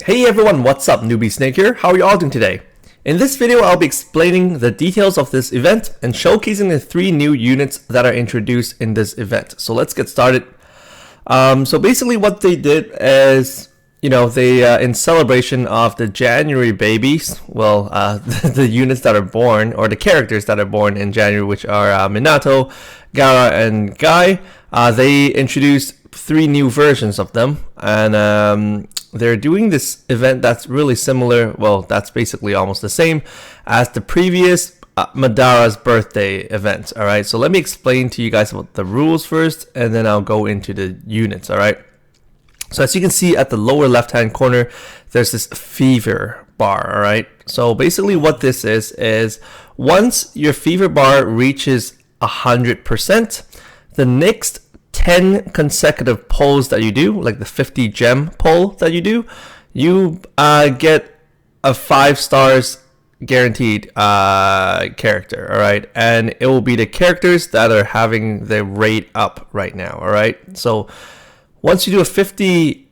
Hey everyone, what's up? Newbie Snake here. How are you all doing today? In this video, I'll be explaining the details of this event and showcasing the 3 new units that are introduced in this event. So let's get started. So basically what they did is, they in celebration of the January babies, the units that are born, or the characters that are born in January, which are Minato, Gaara, and Guy, they introduced 3 new versions of them, and they're doing this event that's really similar, that's basically almost the same as the previous Madara's birthday event. Alright, so let me explain to you guys about the rules first, and then I'll go into the units. Alright, so as you can see at the lower left hand corner, there's this fever bar. Alright, so basically what this is once your fever bar reaches 100%, the next 10 consecutive pulls that you do, like the 50 gem pull that you do, you get a 5 stars guaranteed character. All right, and it will be the characters that are having the rate up right now. All right, so once you do a 50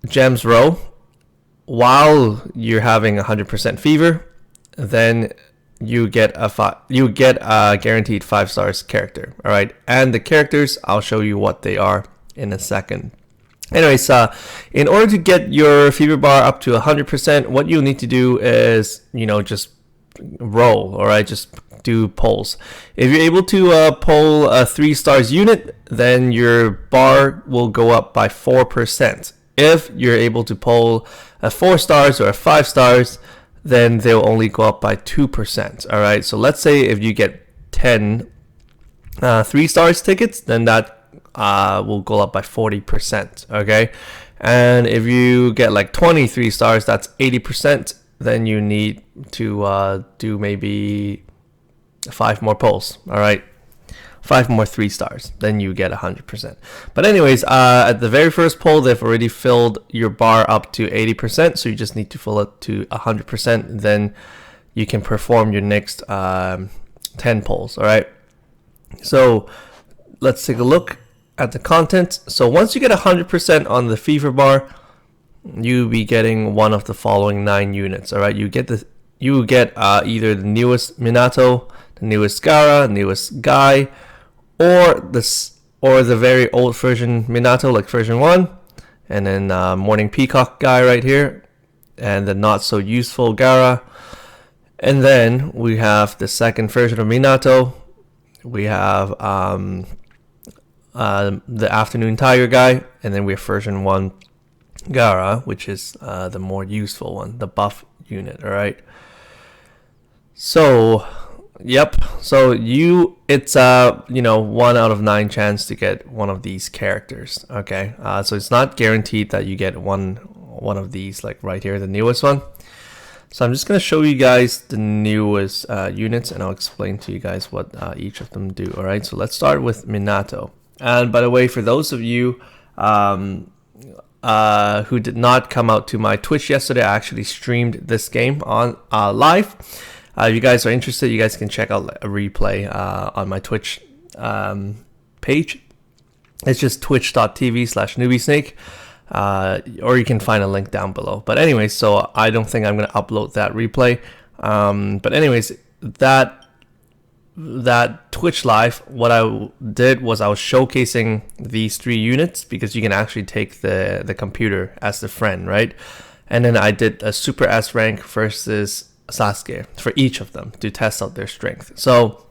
gems row while you're having 100% fever, then you get a guaranteed 5 stars character. All right, and the characters, I'll show you what they are in a second. Anyways, in order to get your fever bar up to 100%, what you'll need to do is just roll. All right, just do pulls. If you're able to pull a 3 stars unit, then your bar will go up by 4%. If you're able to pull a 4 stars or a 5 stars, then they'll only go up by 2%. All right, so let's say if you get 10 3 stars tickets, then that will go up by 40%. Okay, and if you get like 23 stars, that's 80%. Then you need to do maybe 5 more pulls. All right, 5 more 3 stars, then you get 100%. But anyways, at the very first pull, they've already filled your bar up to 80%, so you just need to fill it to 100%. Then you can perform your next 10 pulls. All right, so let's take a look at the content. So once you get 100% on the fever bar, you'll be getting one of the following 9 units. All right, you get either the newest Minato, the newest Gaara, newest Guy, or the very old version Minato, like version 1, and then Morning Peacock Guy right here, and the not so useful Gaara. And then we have the second version of Minato. We have the Afternoon Tiger Guy, and then we have version 1 Gaara, which is the more useful one, the buff unit. All right, so yep, so it's 1 out of 9 chance to get one of these characters. Okay, so it's not guaranteed that you get one of these, like right here, the newest one. So I'm just going to show you guys the newest units, and I'll explain to you guys what each of them do. All right, so let's start with Minato. And by the way, for those of you who did not come out to my Twitch yesterday, I actually streamed this game on live. If you guys are interested, you guys can check out a replay on my Twitch page. It's just twitch.tv/newbiesnake, or you can find a link down below. But anyways, so I don't think I'm going to upload that replay. But anyways, that Twitch live, what I did was I was showcasing these 3 units, because you can actually take the computer as the friend, right? And then I did a Super S rank versus Sasuke for each of them to test out their strength. So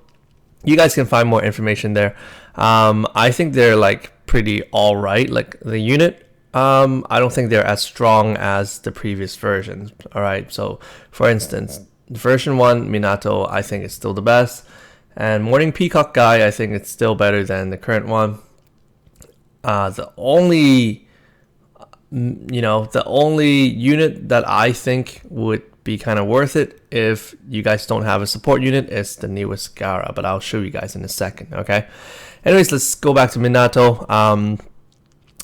you guys can find more information there. I think they're like pretty all right. Like the unit, I don't think they're as strong as the previous versions. All right, so for instance, version 1 Minato, I think is still the best, and Morning Peacock Guy, I think it's still better than the current one. The only unit that I think would be kind of worth it if you guys don't have a support unit is the newest Gaara, but I'll show you guys in a second. Okay, anyways, let's go back to Minato.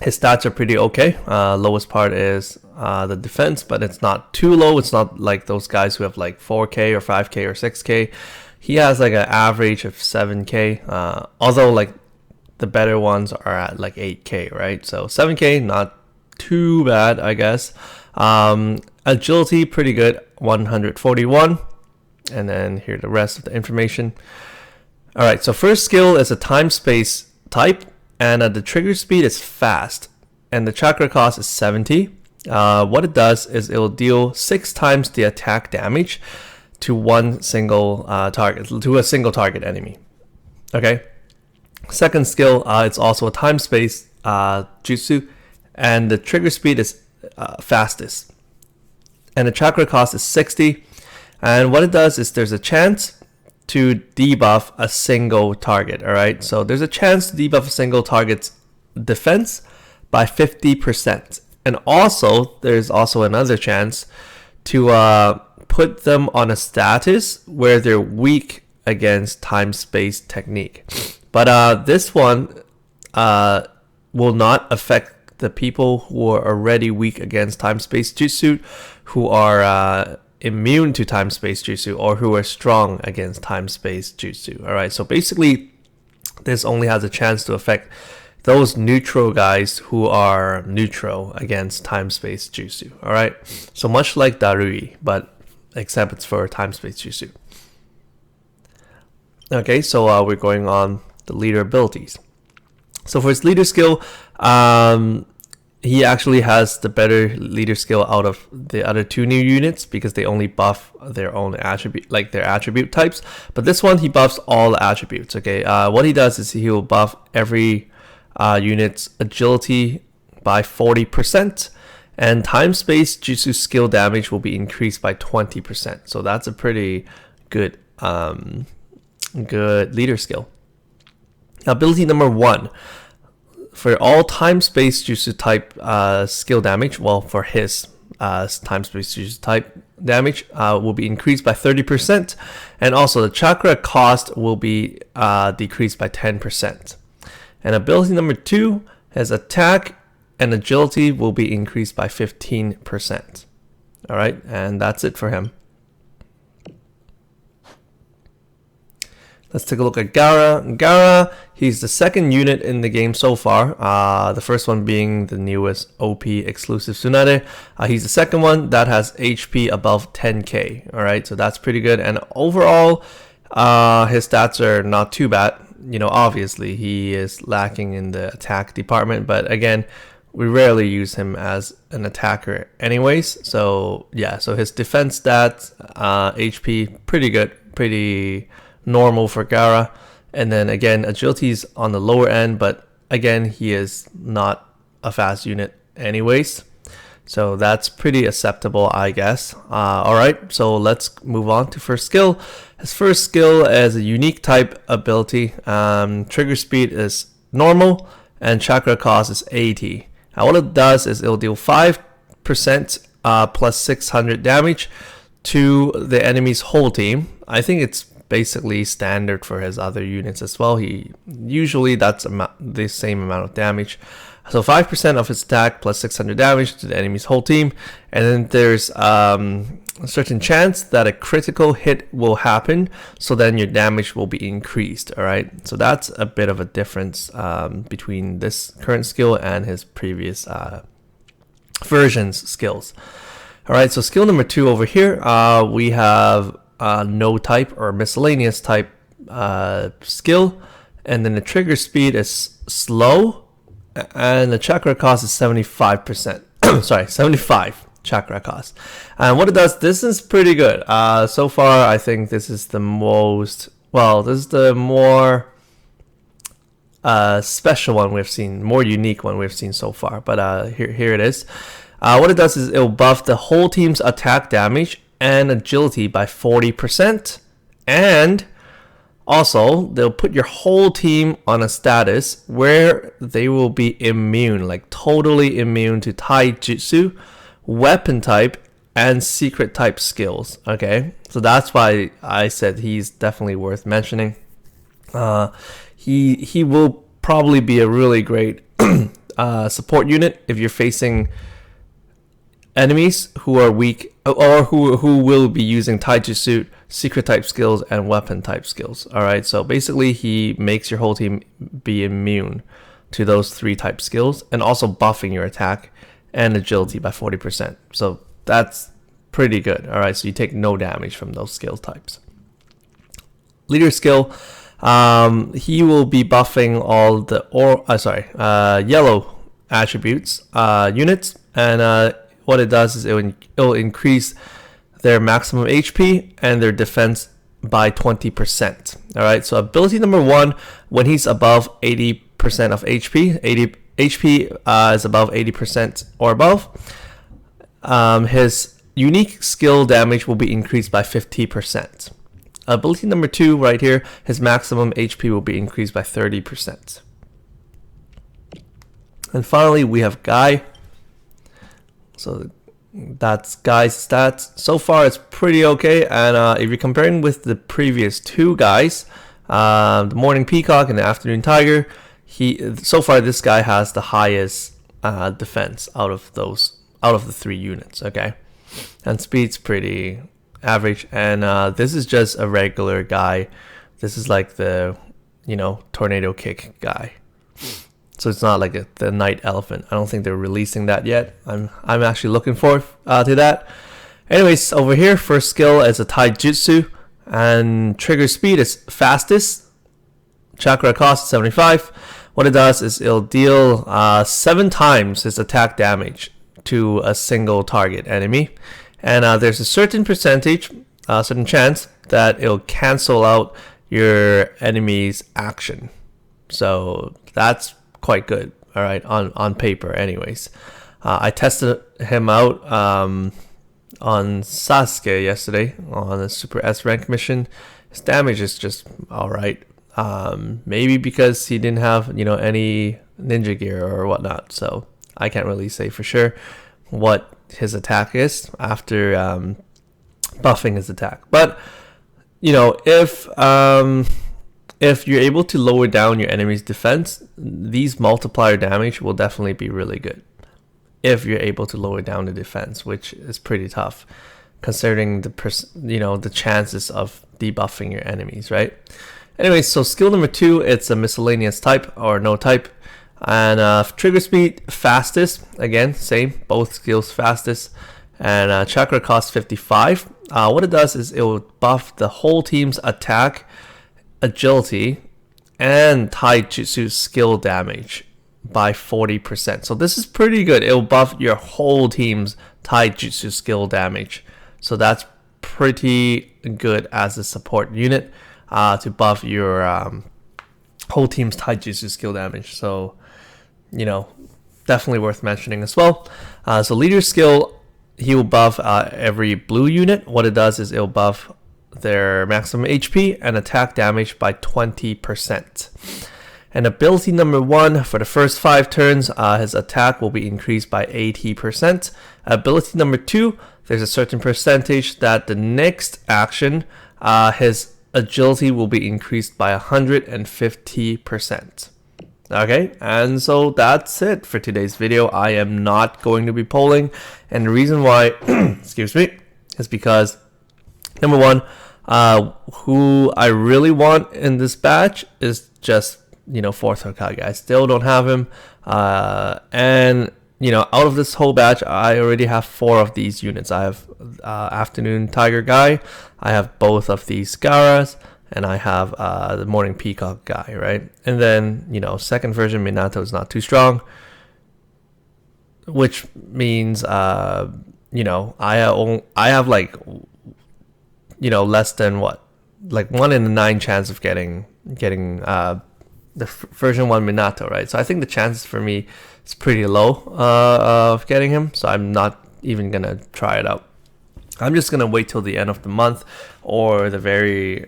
His stats are pretty okay. Lowest part is the defense, but it's not too low. It's not like those guys who have like 4k or 5k or 6k. He has like an average of 7k, although like the better ones are at like 8k, right? So 7k, not too bad, I guess. Agility, pretty good, 141. And then here the rest of the information. All right, so first skill is a time-space type, and the trigger speed is fast, and the chakra cost is 70. What it does is it will deal 6 times the attack damage to a single target enemy. Okay. Second skill, it's also a time-space jutsu, and the trigger speed is fastest, and the chakra cost is 60. And what it does is there's a chance to debuff a single target. All right, so there's a chance to debuff a single target's defense by 50%, and also there's also another chance to put them on a status where they're weak against time-space technique. But this one will not affect the people who are already weak against time-space jutsu, who are immune to time-space jutsu, or who are strong against time-space jutsu. All right, so basically this only has a chance to affect those neutral guys who are neutral against time-space jutsu. All right, so much like Darui, but except it's for time-space jutsu. Okay, so we're going on the leader abilities. So for his leader skill, he actually has the better leader skill out of the other 2 new units because they only buff their own attribute, like their attribute types. But this one, he buffs all the attributes. Okay, what he does is he will buff every unit's agility by 40%, and time-space jutsu skill damage will be increased by 20%. So that's a pretty good good leader skill. Ability number 1. For all time-space jutsu type skill damage, well, for his time-space jutsu type damage will be increased by 30%, and also the chakra cost will be decreased by 10%. And ability number 2 has attack and agility will be increased by 15%. All right, and that's it for him. Let's take a look at Gaara. Gaara, he's the second unit in the game so far. The first one being the newest OP exclusive Tsunade. He's the second one that has HP above 10k. All right, so that's pretty good. And overall, his stats are not too bad. You know, obviously he is lacking in the attack department, but again, we rarely use him as an attacker anyways. So yeah, so his defense stats, HP, pretty good, pretty normal for Gaara. And then again, agility is on the lower end, but again, he is not a fast unit anyways, so that's pretty acceptable, I guess. All right, so let's move on to first skill. His first skill is a unique type ability. Trigger speed is normal and chakra cost is 80. Now what it does is it'll deal 5% plus 600 damage to the enemy's whole team. I think it's basically standard for his other units as well. He usually that's the same amount of damage. So 5% of his attack plus 600 damage to the enemy's whole team, and then there's a certain chance that a critical hit will happen, so then your damage will be increased. All right, so that's a bit of a difference between this current skill and his previous version's skills. All right, so skill number 2 over here, we have no type or miscellaneous type skill, and then the trigger speed is slow, and the chakra cost is 75%. Sorry, 75 chakra cost. And what it does, this is pretty good. So far, I think this is the most, well, this is the more special one we've seen, more unique one we've seen so far. But here it is. What it does is it'll buff the whole team's attack damage and agility by 40%, and also they'll put your whole team on a status where they will be immune, like totally immune to taijutsu, weapon type, and secret type skills. Okay, so that's why I said he's definitely worth mentioning. He will probably be a really great support unit if you're facing enemies who are weak or who will be using taijutsu, secret type skills, and weapon type skills. All right, so basically he makes your whole team be immune to those 3 type skills, and also buffing your attack and agility by 40%. So that's pretty good. All right, so you take no damage from those skill types. Leader skill, he will be buffing all the yellow attributes units, and what it does is it'll increase their maximum HP and their defense by 20%. All right, so ability number 1, when he's above 80% of HP, 80 HP is above 80% or above, his unique skill damage will be increased by 50%. Ability number 2 right here, his maximum HP will be increased by 30%. And finally, we have Guy. So that's Guy's stats. So far, it's pretty okay. And if you're comparing with the previous 2 guys, the Morning Peacock and the Afternoon Tiger, so far this guy has the highest defense out of the 3 units. Okay, and speed's pretty average. And this is just a regular guy. This is like the tornado kick guy. So it's not like the Night Elephant. I don't think they're releasing that yet. I'm actually looking forward to that. Anyways, over here, first skill is a taijutsu, and trigger speed is fastest. Chakra cost 75. What it does is it'll deal 7 times its attack damage to a single target enemy, and there's a certain percentage, certain chance that it'll cancel out your enemy's action. So that's quite good, all right, on paper anyways. I tested him out on Sasuke yesterday on a Super S rank mission. His damage is just all right. Maybe because he didn't have any ninja gear or whatnot, so I can't really say for sure what his attack is after buffing his attack. But if you're able to lower down your enemy's defense, these multiplier damage will definitely be really good. If you're able to lower down the defense, which is pretty tough, considering the chances of debuffing your enemies, right? Anyway, so skill number 2, it's a miscellaneous type or no type, and trigger speed fastest. Again, same, both skills fastest, and chakra cost 55. What it does is it will buff the whole team's attack, agility, and taijutsu skill damage by 40%. So this is pretty good. It will buff your whole team's taijutsu skill damage. So that's pretty good as a support unit to buff your whole team's taijutsu skill damage. So definitely worth mentioning as well. So leader skill, he will buff every blue unit. What it does is it'll buff their maximum HP and attack damage by 20%. And ability number 1, for the first 5 turns, his attack will be increased by 80%. Ability number 2, there's a certain percentage that the next action, his agility will be increased by 150%. Okay, and so that's it for today's video. I am not going to be polling, and the reason why, excuse me, is because number 1, who I really want in this batch is just 4th Hokage. I still don't have him, and out of this whole batch, I already have 4 of these units. I have Afternoon Tiger guy, I have both of these Gaaras, and I have the Morning Peacock guy, right? And then second version Minato is not too strong, which means I have like less than like 1 in 9 chance of getting the version 1 Minato, right? So I think the chances for me is pretty low of getting him, so I'm not even gonna try it out. I'm just gonna wait till the end of the month or the very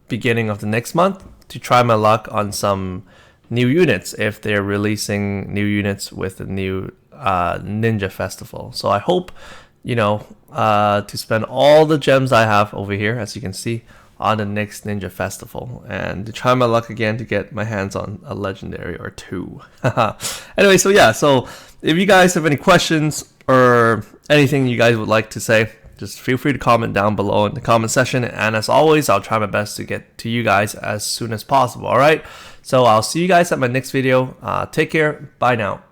beginning of the next month to try my luck on some new units if they're releasing new units with the new Ninja Festival. So I hope to spend all the gems I have over here, as you can see, on the next Ninja Festival, and to try my luck again to get my hands on a legendary or 2. Anyway, so yeah, so if you guys have any questions or anything you guys would like to say, just feel free to comment down below in the comment section, and as always, I'll try my best to get to you guys as soon as possible. All right, so I'll see you guys at my next video. Take care. Bye now.